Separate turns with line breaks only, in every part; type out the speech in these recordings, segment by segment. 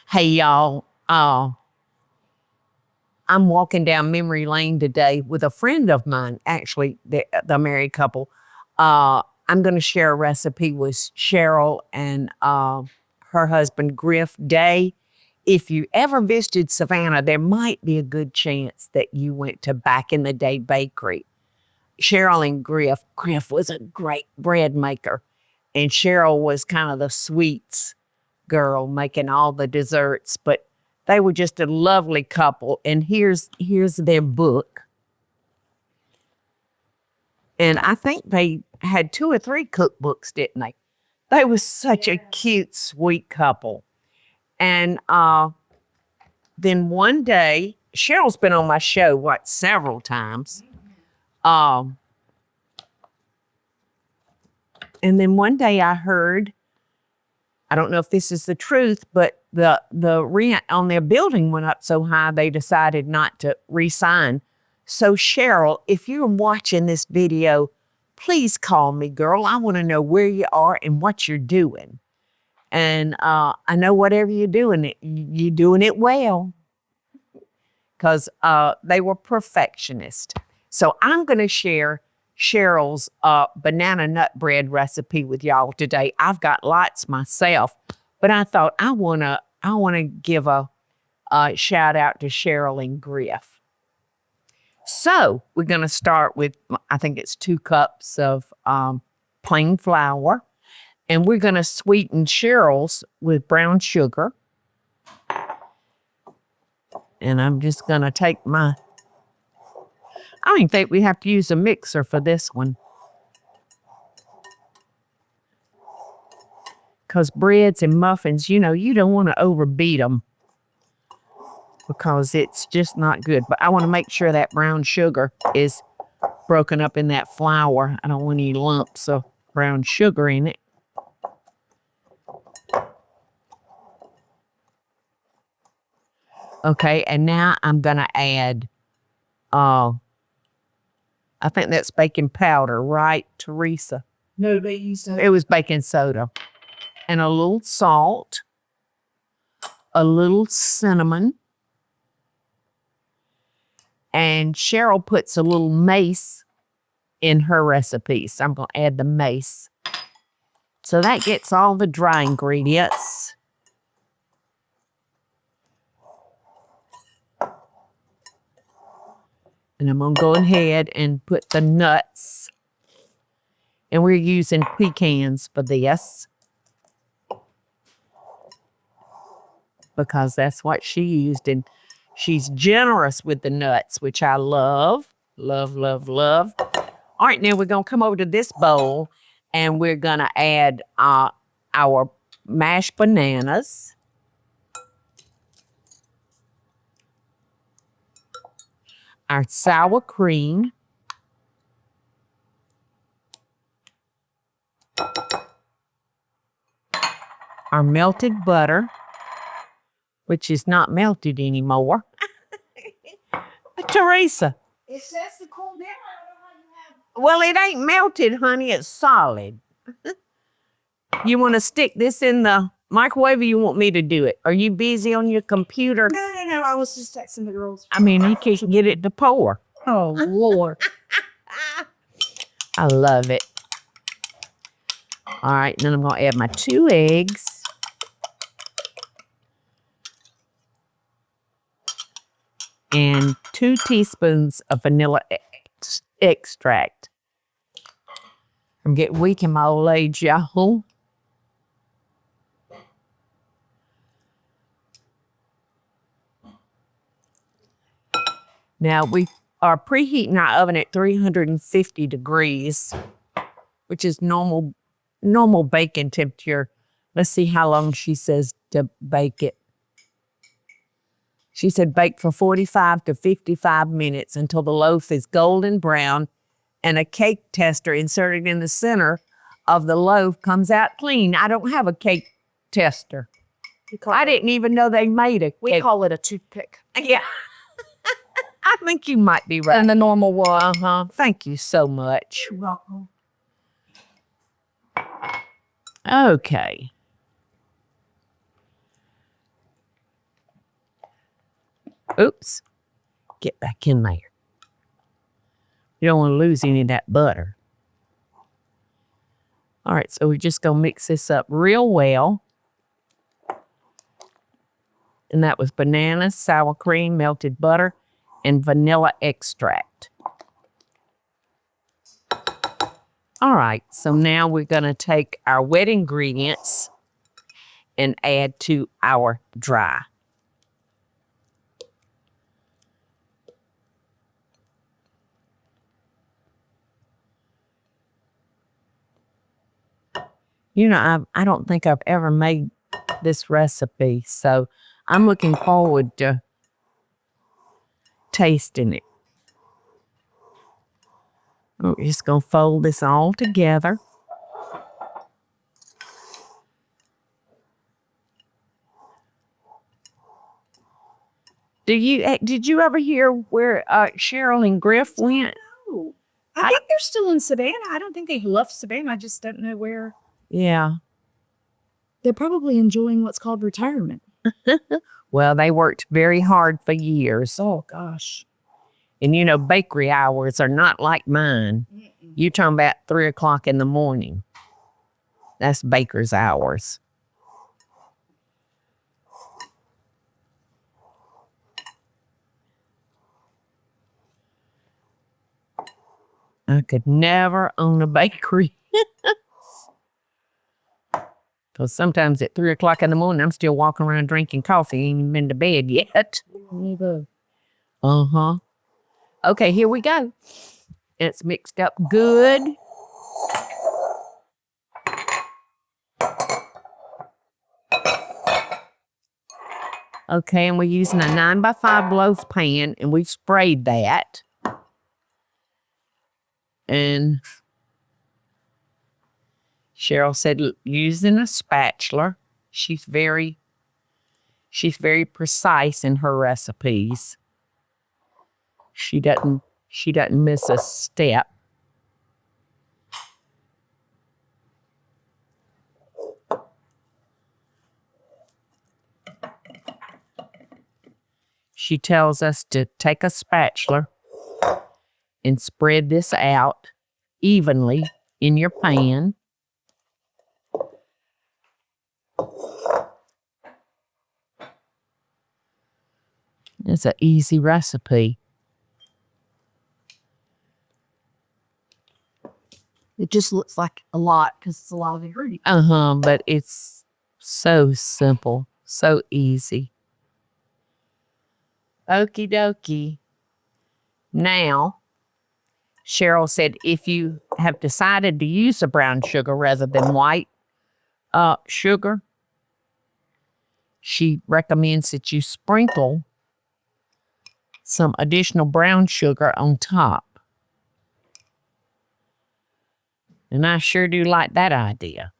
Hey, y'all. I'm walking down memory lane today with a friend of mine, actually, the married couple. I'm going to share a recipe with Cheryl and her husband, Griff Day. If you ever visited Savannah, there might be a good chance that you went to Back in the Day Bakery. Cheryl and Griff was a great bread maker, and Cheryl was kind of the sweets girl making all the desserts, but they were just a lovely couple. And here's their book. And I think they had 2 or 3 cookbooks, didn't they? They were such a cute, sweet couple. And then one day, Cheryl's been on my show, several times. And then one day I heard, I don't know if this is the truth, but the rent on their building went up so high they decided not to re-sign. So Cheryl, if you're watching this video, please call me, girl. I want to know where you are and what you're doing. And I know whatever you're doing, you're doing it well, because they were perfectionists. So I'm going to share Cheryl's banana nut bread recipe with y'all today. I've got lots myself, but I thought I wanna give a shout out to Cheryl and Griff. So we're gonna start with, I think it's 2 cups of plain flour, and we're gonna sweeten Cheryl's with brown sugar. And I'm just gonna take I don't even think we have to use a mixer for this one, because breads and muffins, you don't want to overbeat them because it's just not good. But I want to make sure that brown sugar is broken up in that flour. I don't want any lumps of brown sugar in it. Okay, and now I'm going to add, I think that's baking powder, right, Teresa?
No, baking soda.
It was baking soda. And a little salt, a little cinnamon, and Cheryl puts a little mace in her recipe. So I'm going to add the mace. So that gets all the dry ingredients. And I'm going to go ahead and put the nuts. And we're using pecans for this, because that's what she used. And she's generous with the nuts, which I love, love, love, love. All right, now we're going to come over to this bowl, and we're going to add our mashed bananas. Our sour cream. Our melted butter, which is not melted anymore. Teresa.
It says to cool down.
Well, it ain't melted, honey. It's solid. You want to stick this in the microwave, or you want me to do it? Are you busy on your computer?
No. I was just texting the girls.
I mean, you can't get it to pour.
Oh, Lord.
I love it. All right, then I'm going to add my 2 eggs. And 2 teaspoons of vanilla extract. I'm getting weak in my old age, y'all. Now we are preheating our oven at 350 degrees, which is normal baking temperature. Let's see how long she says to bake it. She said bake for 45 to 55 minutes until the loaf is golden brown and a cake tester inserted in the center of the loaf comes out clean. I don't have a cake tester. I didn't even know they made a cake.
We call it a toothpick.
Yeah. I think you might be right.
And the normal one.
Thank you so much.
You're welcome.
Okay. Oops. Get back in there. You don't want to lose any of that butter. All right, so we're just going to mix this up real well. And that was bananas, sour cream, melted butter, and vanilla extract. All right, so now we're going to take our wet ingredients and add to our dry. You know, I don't think I've ever made this recipe, so I'm looking forward to tasting it. We're just going to fold this all together. Did you ever hear where Cheryl and Griff went?
No. I think they're still in Savannah. I don't think they left Savannah. I just don't know where.
Yeah.
They're probably enjoying what's called retirement.
Well, they worked very hard for years.
Oh, gosh.
And, you know, bakery hours are not like mine.
Mm-mm.
You're talking about 3 o'clock in the morning. That's baker's hours. I could never own a bakery. Because sometimes at 3 o'clock in the morning, I'm still walking around drinking coffee. Ain't even been to bed yet.
Neither.
Uh-huh. Okay, here we go. It's mixed up good. Okay, and we're using a 9x5 loaf pan, and we've sprayed that. And Cheryl said using a spatula. She's very precise in her recipes. She doesn't miss a step. She tells us to take a spatula and spread this out evenly in your pan. It's an easy recipe.
It just looks like a lot because it's a lot of ingredients.
But it's so simple, so easy. Okie dokie. Now, Cheryl said if you have decided to use a brown sugar rather than white sugar, she recommends that you sprinkle some additional brown sugar on top. And I sure do like that idea.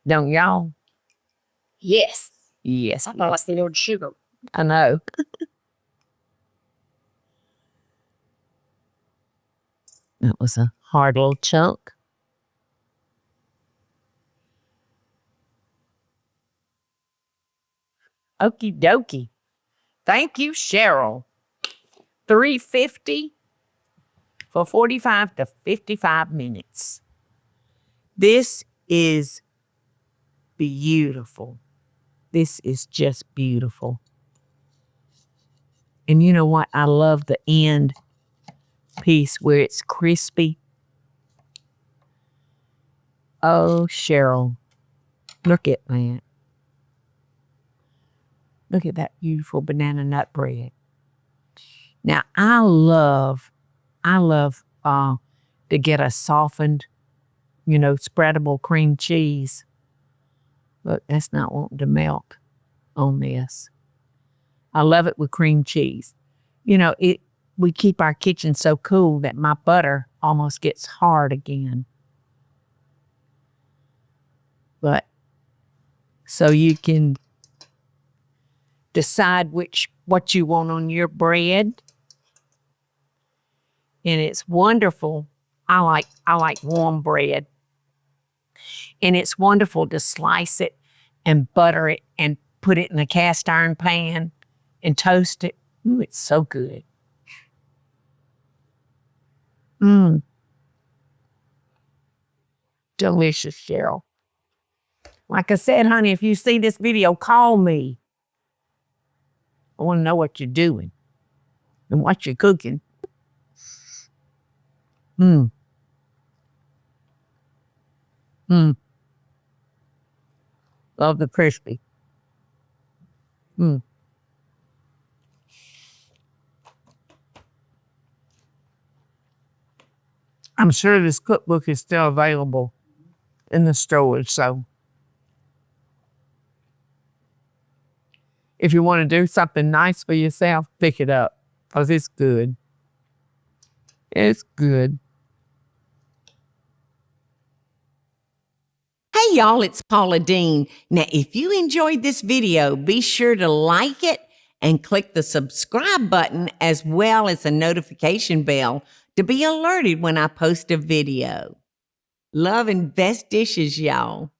Don't y'all?
Yes.
Yes.
I thought I was the old sugar.
I know. That was a hard little chunk. Okie dokie. Thank you, Cheryl. $3.50 for 45 to 55 minutes. This is beautiful. This is just beautiful. And you know what? I love the end piece where it's crispy. Oh, Cheryl, look at that. Look at that beautiful banana nut bread. Now, I love to get a softened, spreadable cream cheese. Look, that's not wanting to melt on this. I love it with cream cheese. We keep our kitchen so cool that my butter almost gets hard again. But so you can decide what you want on your bread. And it's wonderful. I like warm bread. And it's wonderful to slice it and butter it and put it in a cast iron pan and toast it. Ooh, it's so good. Mmm. Delicious, Cheryl. Like I said, honey, if you see this video, call me. I want to know what you're doing and what you're cooking. Mmm. Mmm. Love the crispy. Mmm. I'm sure this cookbook is still available in the stores, so if you want to do something nice for yourself, pick it up, because it's good. It's good.
Hey y'all, it's Paula Deen. Now, if you enjoyed this video, be sure to like it and click the subscribe button as well as the notification bell to be alerted when I post a video. Love and best dishes, y'all.